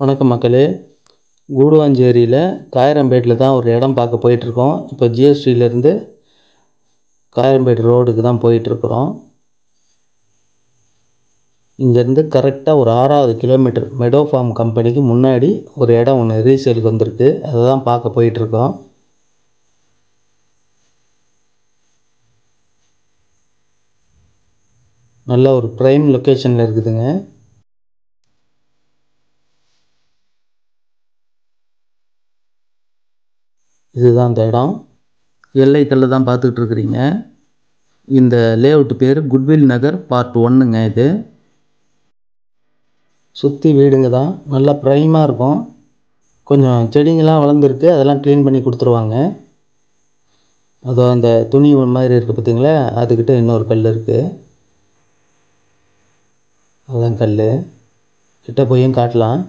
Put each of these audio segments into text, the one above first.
வணக்கம் மக்களே. கூடுவாஞ்சேரியில் காயரம்பேட்டில் தான் ஒரு இடம் பார்க்க போயிட்டுருக்கோம். இப்போ ஜிஎஸ்டியிலேருந்து காயரம்பேடு ரோடுக்கு தான் போயிட்டுருக்குறோம். இங்கேருந்து கரெக்டாக ஒரு 6வது கிலோமீட்டர் மெடோ ஃபார்ம் கம்பெனிக்கு முன்னாடி ஒரு இடம் ஒன்று ரீசேலுக்கு வந்திருக்கு. அதை தான் பார்க்க போயிட்டுருக்கோம். நல்ல ஒரு ப்ரைம் லொக்கேஷனில் இருக்குதுங்க. இதுதான் அந்த இடம். எல்லை கல்லு தான் பார்த்துக்கிட்டு இருக்கிறீங்க. இந்த லேஅவுட் பேர் குட்வில் நகர் பார்ட் 1ங்க. இது சுற்றி வீடுங்க தான். நல்லா ப்ரைமாக இருக்கும். கொஞ்சம் செடிங்கெலாம் வளர்ந்துருக்கு. அதெல்லாம் க்ளீன் பண்ணி கொடுத்துருவாங்க. அதோ அந்த துணி மாதிரி இருக்குது பார்த்தீங்களா, அதுக்கிட்ட இன்னொரு கல் இருக்குது. அதுதான் கல். கிட்ட போயும் காட்டலாம்.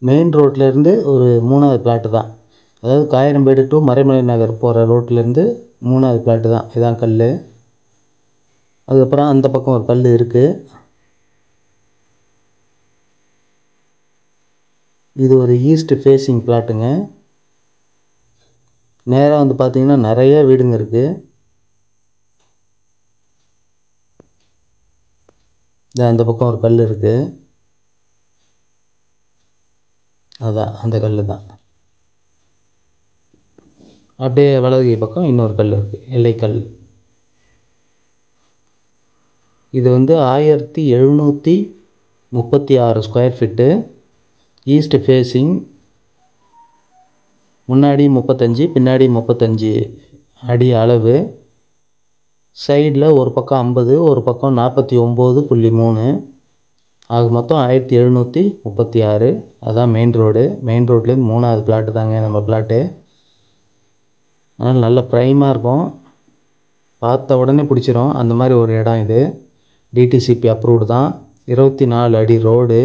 மெயின் ரோட்லேருந்து ஒரு 3வது பிளாட்டு தான். அதாவது காயரம்பேடு டு மறைமலை நகர் போகிற ரோட்லேருந்து 3வது பிளாட்டு தான். இதுதான் கல். அதுக்கப்புறம் அந்த பக்கம் ஒரு கல் இருக்குது. இது ஒரு ஈஸ்ட் ஃபேஸிங் பிளாட்டுங்க. நேராக வந்து பார்த்திங்கன்னா நிறைய வீடுங்க இருக்குது. அந்த பக்கம் ஒரு கல் இருக்குது. அதான் அந்த கல் தான். அப்படியே வலது பக்கம் இன்னொரு கல் இருக்குது, எல்லைக்கல். இது வந்து 1736 ஸ்கொயர் ஃபீட்டு. East facing. முன்னாடி 35, பின்னாடி 35 அடி அளவு. சைடில் ஒரு பக்கம் 50, ஒரு பக்கம் 49.3. ஆக மொத்தம் 1736. அதுதான் மெயின் ரோடு. மெயின் ரோட்லேருந்து 3வது பிளாட்டு தாங்க நம்ம பிளாட்டு. அதனால் நல்ல ப்ரைமாக இருக்கும். பார்த்த உடனே பிடிச்சிரும் அந்த மாதிரி ஒரு இடம் இது. டிடிசிபி அப்ரூவ்டு தான். 24 அடி ரோடு.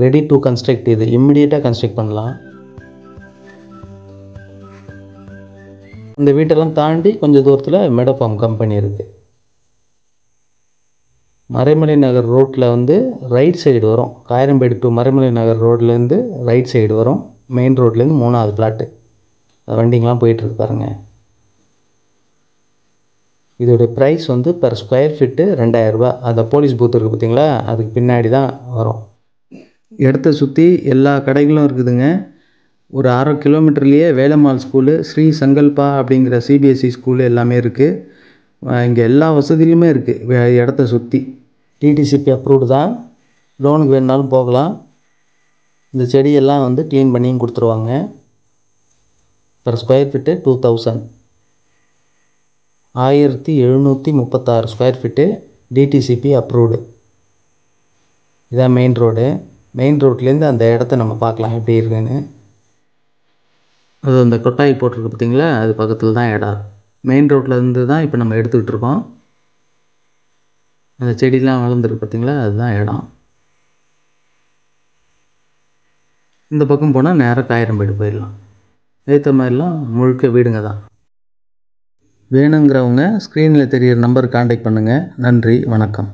Ready to construct. இது இம்மிடியேட்டாக கன்ஸ்ட்ரக்ட் பண்ணலாம். இந்த வீட்டெல்லாம் தாண்டி கொஞ்சம் தூரத்தில் மெடோ ஃபார்ம் கம்பெனி இருக்குது. மறைமலை நகர் ரோட்டில் வந்து ரைட் சைடு வரும். காயரம்பேடு டு மறைமலை நகர் ரோட்லேருந்து ரைட் சைடு வரும். மெயின் ரோட்லேருந்து 3வது பிளாட்டு. வண்டிங்கெலாம் போயிட்டுருக்கு பாருங்க. இதோடைய ப்ரைஸ் வந்து பெர் ஸ்கொயர் ஃபீட்டு 2000 ரூபா. அந்த போலீஸ் பூத் இருக்குது பார்த்தீங்களா, அதுக்கு பின்னாடி தான் வரும். இடத்த சுற்றி எல்லா கடைகளும் இருக்குதுங்க. ஒரு 1/2 கிலோமீட்டர்லேயே வேலம்மாள் ஸ்கூலு, ஸ்ரீ சங்கல்பா அப்படிங்கிற சிபிஎஸ்சி ஸ்கூலு எல்லாமே இருக்குது. இங்கே எல்லா வசதியுமே இருக்குது இடத்த சுற்றி. டிடிசிபி அப்ரூவ்டு தான். லோனுக்கு வேணுனாலும் போகலாம். இந்த செடியெல்லாம் வந்து க்ளீன் பண்ணியும் கொடுத்துருவாங்க. Per square feet 2000. 1736 square feet. DTCP approved. இதான் மெயின் ரோடு. மெயின் ரோட்லேருந்து அந்த இடத்த நம்ம பார்க்கலாம் எப்படி இருக்குன்னு. அது அந்த கொட்டாய் போட்டிருக்கு பார்த்தீங்களா, அது பக்கத்தில் தான் இடம். மெயின் ரோட்லேருந்து தான் இப்போ நம்ம எடுத்துக்கிட்டு இருக்கோம். அந்த செடிலாம் வளர்ந்துருக்கு பார்த்தீங்களா, அதுதான் இடம். இந்த பக்கம் போனால் நேராக காயரம்பேடு போயிடலாம். ஏற்ற மாதிரிலாம் முழுக்க வீடுங்க தான். வேணுங்கிறவங்க ஸ்க்ரீனில் தெரிகிற நம்பருக்கு கான்டாக்ட் பண்ணுங்கள். நன்றி, வணக்கம்.